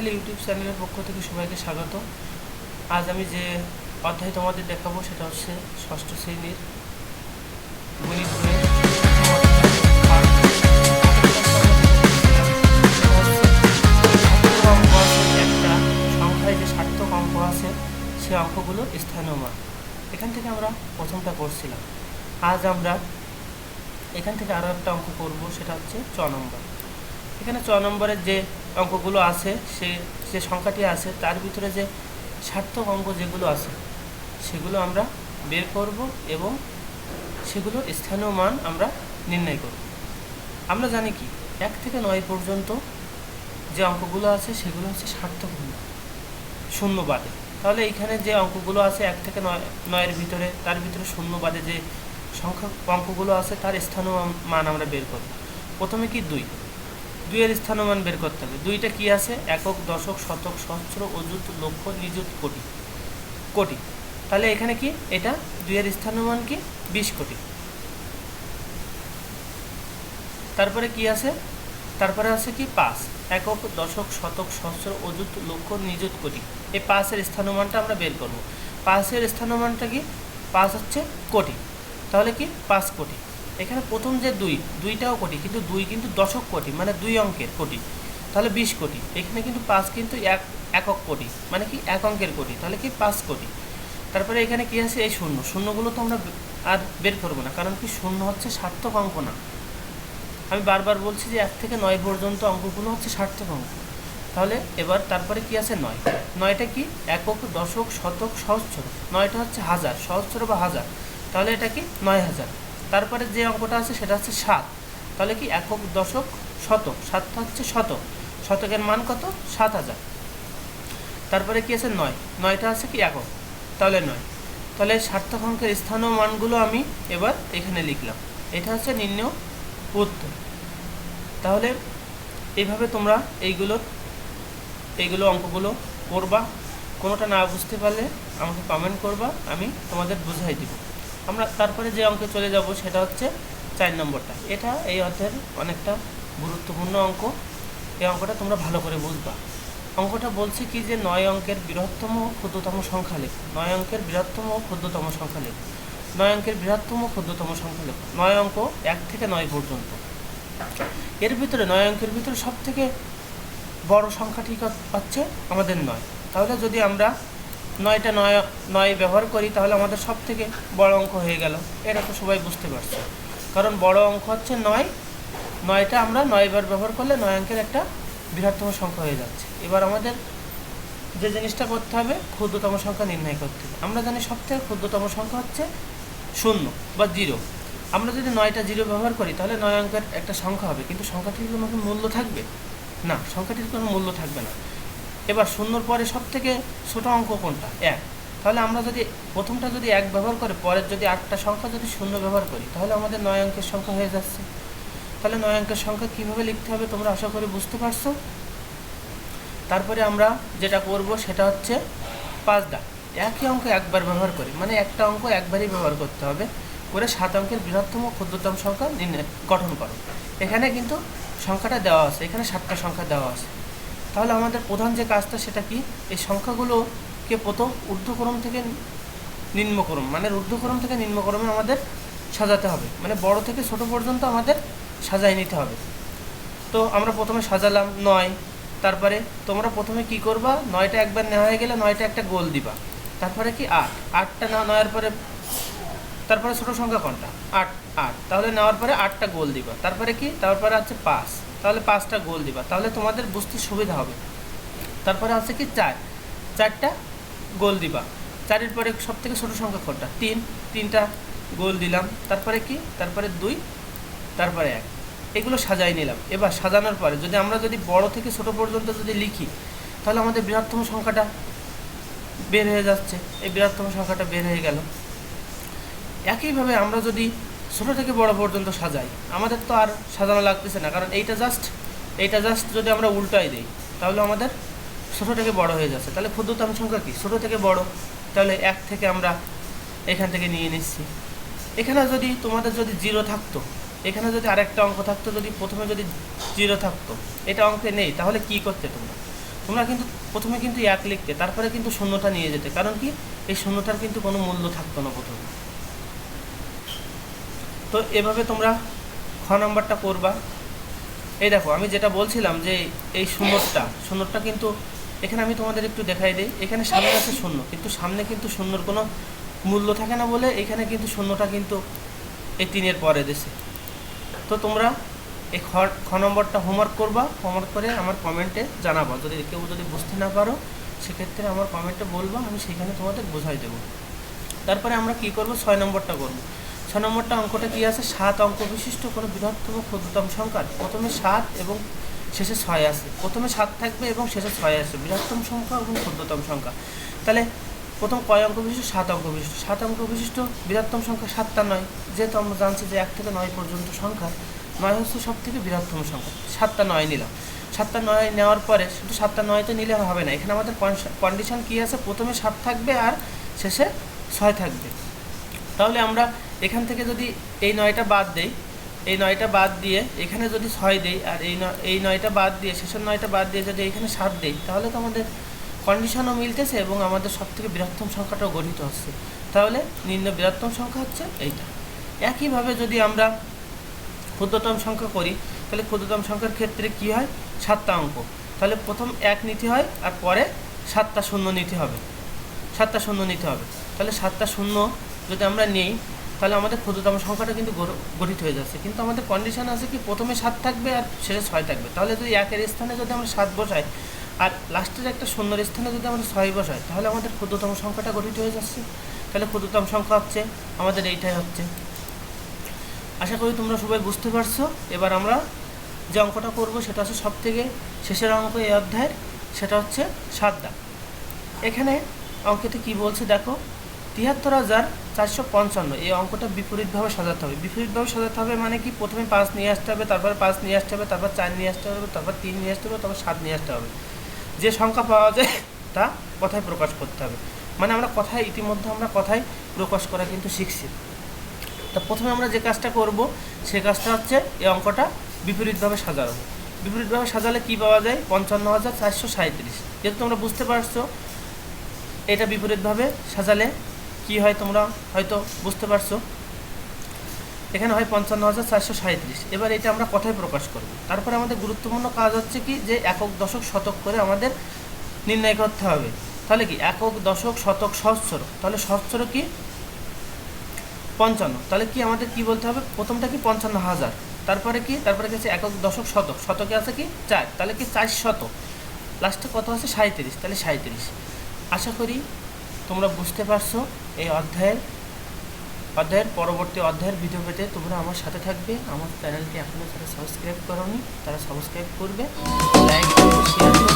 Family YouTube চ্যানেলের পক্ষ থেকে সবাইকে স্বাগত। আজ আমি যে অধ্যায় তোমাদের দেখাবো সেটা হচ্ছে ষষ্ঠ শ্রেণীর গণিত বইয়ের একটা সংখ্যায় যে সার্থক অঙ্ক আছে সে অঙ্কগুলোর স্থানীয় মান। এখান থেকে আমরা প্রথমটা করছিলাম। আজ আমরা এখান থেকে আরও একটা অঙ্ক করব, সেটা হচ্ছে 6 নম্বর। এখানে 6 নম্বরের যে অঙ্কগুলো আছে যে সংখ্যাটি আছে তার ভিতরে যে সার্থক অঙ্ক যেগুলো আছে সেগুলো আমরা বের করব এবং সেগুলোর স্থানীয় মান আমরা নির্ণয় করব। আমরা জানি কি 1 থেকে 9 পর্যন্ত যে অঙ্কগুলো আছে সেগুলো হচ্ছে সার্থক অঙ্ক, শূন্য বাদে। তাহলে এইখানে যে অঙ্কগুলো আছে 1 থেকে 9 ভিতরে, তার ভিতরে শূন্য বাদে যে সংখ্যা অঙ্কগুলো আছে তার স্থানীয় মান আমরা বের করব। প্রথমে কি 2 এর স্থানীয় মান বের করতে হবে। 2টা কি আছে? একক, দশক, শতক, সহস্র, অযুত, লক্ষ, নিযুত, কোটি। তাহলে এখানে কি এটা 2 এর স্থানীয় মান কি 20 কোটি। তারপরে কি আছে? তারপরে আছে কি 5, একক, দশক, শতক, সহস্র, অযুত, লক্ষ, নিযুত, কোটি। এই 5 এর স্থানীয় মানটা আমরা বের করব। 5 এর স্থানীয় মানটা কি? 5 হচ্ছে কোটি। তাহলে কি 5 কোটি। এখানে প্রথম যে 2টাও কোটি, কিন্তু 2 কিন্তু দশক কোটি, মানে 2 অঙ্কের কোটি। তাহলে 20 কোটি। এখানে কিন্তু 5 কিন্তু একক কোটি, মানে কি 1 অঙ্কের কোটি। তাহলে কি 5 কোটি। তারপরে এখানে কি আছে? এই শূন্যগুলো তো আমরা আর বের করবো না, কারণ কি শূন্য হচ্ছে সার্থক অঙ্ক না। আমি বারবার বলছি যে 1 থেকে 9 পর্যন্ত অঙ্কগুলো হচ্ছে সার্থক অঙ্ক। তাহলে এবার তারপরে কি আছে? 9টা কি? একক, দশক, শতক, সহস্র। 9টা হচ্ছে হাজার, সহস্র বা হাজার। তাহলে এটা কি 9000। তারপরে যে অঙ্কটা আছে সেটা হচ্ছে 7। তাহলে কি একক, দশক, শতক। 7টা হচ্ছে শতক, শতকের মান কত? 7000। তারপরে কি আছে? 9টা আছে কি একক, তাহলে 9। তাহলে সার্থক অঙ্কের স্থানীয় মানগুলো আমি এবার এখানে লিখলাম। এটা হচ্ছে নির্ণয় উত্তর। তাহলে এইভাবে তোমরা এইগুলো অঙ্কগুলো করবা। কোনোটা না বুঝতে পারলে আমাকে কমেন্ট করবা, আমি তোমাদের বুঝাই দিব। আমরা তারপরে যে অঙ্কে চলে যাব সেটা হচ্ছে 4 নম্বরটা। এটা এই অধ্যায়ের অনেকটা গুরুত্বপূর্ণ অঙ্ক। এই অঙ্কটা তোমরা ভালো করে বুঝবা। অঙ্কটা বলছে কি যে 9 অঙ্কের বৃহত্তম ও ক্ষুদ্রতম সংখ্যা লেখো। 9 অঙ্কের বৃহত্তম ও ক্ষুদ্রতম সংখ্যা লেখো। 9 অঙ্কের বৃহত্তম ও ক্ষুদ্রতম সংখ্যা লেখো। 9 অঙ্ক 1 থেকে 9 পর্যন্ত। এর ভিতরে 9 অঙ্কের ভিতরে সব থেকে বড় সংখ্যাটি হচ্ছে আমাদের 9। তাহলে যদি আমরা 9টা 9 ব্যবহার করি তাহলে আমাদের সব থেকে বড় অঙ্ক হয়ে গেল। এটা তো সবাই বুঝতে পারছে, কারণ বড় অঙ্ক হচ্ছে 9। 9টা আমরা 9 বার ব্যবহার করলে 9 অঙ্কের একটা বৃহত্তম সংখ্যা হয়ে যাচ্ছে। এবার আমাদের যে জিনিসটা করতে হবে, ক্ষুদ্রতম সংখ্যা নির্ণয় করতে হবে। আমরা জানি সব থেকে ক্ষুদ্রতম সংখ্যা হচ্ছে 0 বা 0। আমরা যদি 9টা 0 ব্যবহার করি তাহলে 9 অঙ্কের একটা সংখ্যা হবে, কিন্তু সংখ্যাটির কোনো মূল্য থাকবে না, সংখ্যাটির কোনো মূল্য থাকবে না। এবার 0-র পরে সব থেকে ছোটো অঙ্ক কোনটা? 1। তাহলে আমরা যদি প্রথমটা যদি 1 ব্যবহার করে পরের যদি 8টা সংখ্যা যদি 0 ব্যবহার করি তাহলে আমাদের 9 অঙ্কের সংখ্যা হয়ে যাচ্ছে। তাহলে 9 অঙ্কের সংখ্যা কীভাবে লিখতে হবে তোমরা আশা করি বুঝতে পারছো। তারপরে আমরা যেটা করব সেটা হচ্ছে 5 দাগ। একই অঙ্ক একবার ব্যবহার করি, মানে একটা অঙ্ক একবারই ব্যবহার করতে হবে। করে 7 অঙ্কের বৃহত্তম ও ক্ষুদ্রতম সংখ্যা গঠন করো। এখানে কিন্তু সংখ্যাটা দেওয়া আছে, এখানে 7টা সংখ্যা দেওয়া আছে। তাহলে আমাদের প্রধান যে কাজটা সেটা কি? এই সংখ্যাগুলোকে প্রথম ঊর্ধ্বক্রম থেকে নিম্নক্রম, মানে ঊর্ধ্বক্রম থেকে নিম্নক্রমে আমাদের সাজাতে হবে, মানে বড় থেকে ছোট পর্যন্ত আমাদের সাজাই নিতে হবে। তো আমরা প্রথমে সাজালাম 9। তারপরে তোমরা প্রথমে কি করবা? 9টা একবার নেওয়া হয়ে গেলে 9টা একটা গোল দিবা। তারপরে কি 8টা নেওয়ার পরে তারপরে ছোটো সংখ্যা কোনটা? 8। তাহলে নেওয়ার পরে 8টা গোল দিবা। তারপরে কি? তারপরে আছে 5, তাহলে 5টা গোল দিবা, তাহলে তোমাদের বুঝতে সুবিধা হবে। তারপরে আছে কি 4টা গোল দিবা। 4-এর পরে সব থেকে ছোটো সংখ্যা কোনটা? 3টা গোল দিলাম। তারপরে কি? তারপরে 2, তারপরে 1। এগুলো সাজাই নিলাম। এবার সাজানোর পরে আমরা যদি বড় থেকে ছোট পর্যন্ত যদি লিখি তাহলে আমাদের বৃহত্তম সংখ্যাটা বের হয়ে যাচ্ছে। এই বৃহত্তম সংখ্যাটা বের হয়ে গেল। একইভাবে আমরা যদি ছোট থেকে বড় পর্যন্ত সাজাই আমাদের তো আর সাজানো লাগতেছে না, কারণ এইটা জাস্ট যদি আমরা উল্টাই দিই তাহলে আমাদের ছোট থেকে বড় হয়ে যাচ্ছে। তাহলে ক্ষুদ্রতম সংখ্যা কি? ছোট থেকে বড়। তাহলে 1 থেকে আমরা এখান থেকে নিয়ে নিচ্ছি। এখানে যদি তোমাদের যদি 0 থাকতো, এখানে যদি আরেকটা অঙ্ক থাকতো, যদি প্রথমে যদি 0 থাকতো, এটা অঙ্কে নেই, তাহলে কি করতে তোমরা? তোমরা কিন্তু প্রথমে কিন্তু 1 লিখতে, তারপরে কিন্তু শূন্যটা নিয়ে যেতে, কারণ কি এই শূন্যটার কিন্তু কোনো মূল্য থাকতো না প্রথমে। তো এভাবে তোমরা খ নম্বরটা করবা। এই দেখো আমি যেটা বলছিলাম যে এই শূন্যটা কিন্তু এখানে আমি তোমাদের একটু দেখাই দিই। এখানে সামনে আছে শূন্য, কিন্তু সামনে কিন্তু শূন্যর কোনো মূল্য থাকে না বলে এখানে কিন্তু শূন্যটা কিন্তু এই 3-এর পরে দেশে। তো তোমরা এই খ নম্বরটা হোমওয়ার্ক করবা, হোমওয়ার্ক করে আমার কমেন্টে জানাবা। কেউ যদি বুঝতে না পারো সেক্ষেত্রে আমার কমেন্টে বলবা, আমি সেখানে তোমাদের বোঝাই দেবো। তারপরে আমরা কি করব, 6 নম্বরটা করব। 6 নম্বরটা অঙ্কটা কি আছে, 7 অঙ্ক বিশিষ্ট কোনো বৃহত্তম ক্ষুদ্রতম সংখ্যার প্রথমে 7 এবং শেষে 6 আছে। প্রথমে 7 থাকবে এবং শেষে 6 আছে, বৃহত্তম সংখ্যা এবং ক্ষুদ্রতম সংখ্যা। তাহলে প্রথম কয় অঙ্ক বিশিষ্ট, 7 অঙ্ক বিশিষ্ট। 7 অঙ্ক বিশিষ্ট বৃহত্তম সংখ্যা 7টা 9, যেহেতু আমরা জানছি যে 1 থেকে 9 পর্যন্ত সংখ্যা, 9 হচ্ছে সব থেকে বৃহত্তম সংখ্যা। 7টা 9 নিলাম। 7টা 9 নেওয়ার পরে শুধু 7টা 9তে নিলে হবে না, এখানে আমাদের কন্ডিশন কী আছে, প্রথমে 7 থাকবে আর শেষে 6 থাকবে। তাহলে আমরা এখান থেকে যদি এই 9টা বাদ দেই, এই 9টা বাদ দিয়ে এখানে যদি 6 দেই, আর এই 9টা বাদ দিয়ে শেষের 9টা বাদ দিয়ে যদি এখানে 7 দেই, তাহলে তো আমাদের কন্ডিশনও মিলতেছে এবং আমাদের সবথেকে বৃহত্তম সংখ্যাটাও গঠিত হচ্ছে। তাহলে নিম্ন বৃহত্তম সংখ্যা হচ্ছে এইটা। একইভাবে যদি আমরা ক্ষুদ্রতম সংখ্যা করি, তাহলে ক্ষুদ্রতম সংখ্যার ক্ষেত্রে কি হয়, 7টা অঙ্ক। তাহলে প্রথম 1 নিতে হয় আর পরে 7টা শূন্য নিতে হবে, 7টা শূন্য নিতে হবে। তাহলে 7টা শূন্য যদি আমরা নিই, তাহলে আমাদের ক্ষুদ্রতম সংখ্যাটা কিন্তু গঠিত হয়ে যাচ্ছে। কিন্তু আমাদের কন্ডিশন আছে কি, প্রথমে 7 থাকবে আর শেষে 6 থাকবে। তাহলে যদি 1-এর স্থানে যদি আমরা 7 বসাই আর লাস্টের একটা শূন্যর স্থানে যদি আমরা 6 বসাই, তাহলে আমাদের ক্ষুদ্রতম সংখ্যাটা গঠিত হয়ে যাচ্ছে। তাহলে ক্ষুদ্রতম সংখ্যা হচ্ছে আমাদের এইটাই হচ্ছে। আশা করি তোমরা সবাই বুঝতে পারছো। এবার আমরা যে অঙ্কটা করব সেটা হচ্ছে সবথেকে শেষের অঙ্ক এই অধ্যায়ের, সেটা হচ্ছে 7 দাগ। এখানে অঙ্কেতে কি বলছে দেখো, 73,455। এই অঙ্কটা বিপরীতভাবে সাজাতে হবে। বিপরীতভাবে সাজাতে হবে মানে কি, প্রথমে 5 নিয়ে আসতে হবে, তারপর 5 নিয়ে আসতে হবে, তারপর 4 নিয়ে আসতে হবে, তারপর 3 নিয়ে আসতে হবে, তারপর 7 নিয়ে আসতে হবে। যে সংখ্যা পাওয়া যায় তা কথায় প্রকাশ করতে হবে। মানে আমরা ইতিমধ্যে আমরা কথায় প্রকাশ করা কিন্তু শিখছি। তা প্রথমে আমরা যে কাজটা করব সে কাজটা হচ্ছে এই অঙ্কটা বিপরীতভাবে সাজানো। বিপরীতভাবে সাজালে কি পাওয়া যায়, 55,437। যেহেতু তোমরা বুঝতে পারছো এটা বিপরীতভাবে সাজালে কি হয়, তোমরা হয়তো বুঝতে পারছো। এখানে হয় 55,437। এবার এটা আমরা কথায় প্রকাশ করব। তারপরে আমাদের গুরুত্বপূর্ণ কাজ হচ্ছে কি, যে একক দশক শতক করে আমাদের নির্ণয় করতে হবে। তাহলে কি একক দশক শতক সহস্র, তাহলে সহস্র কি 55। তাহলে কি আমাদের কি বলতে হবে, প্রথমটা কি 55,000, তারপরে কি, তারপরে গেছে একক দশক শতক, শতকে আছে কি 4, তাহলে কি 400, লাস্টে কত আছে 37, তাহলে 37। আশা করি তোমরা বুঝতে পারছো। এই অধ্যায়ের পরবর্তী অধ্যায়ের ভিডিও পেতে তোমরা আমার সাথে থাকবে। আমার চ্যানেলটি এখনও যারা সাবস্ক্রাইব করোনি তারা সাবস্ক্রাইব করবে, লাইক করবে, শেয়ার করবে।